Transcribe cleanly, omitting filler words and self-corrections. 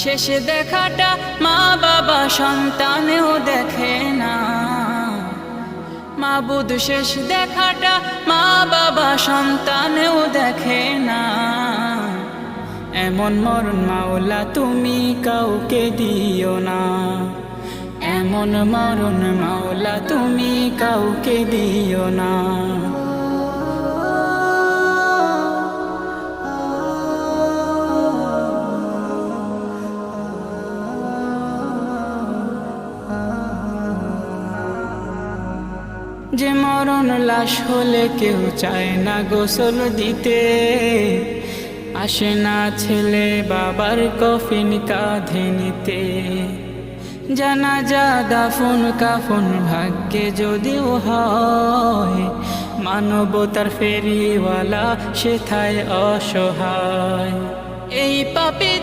শেষ দেখাটা মা বাবা সন্তানেও দেখে না, মাবুদ শেষ দেখাটা মা বাবা সন্তানেও দেখে না। এমন মরণ মাওলা তুমি কাউকে দিও না, এমন মরণ মাওলা তুমি কাউকে দিও না। যে মরণ লাশ হলে কেউ চায় না গোসল দিতে, আসে না ছেলে বাবার কফিন কাঁধে নিতে। জানাজা দাফন কাফন ভাগ্যে যদিও হয়, মানবতার ফেরিওয়ালা সেথায় অসহায়। এই পাপী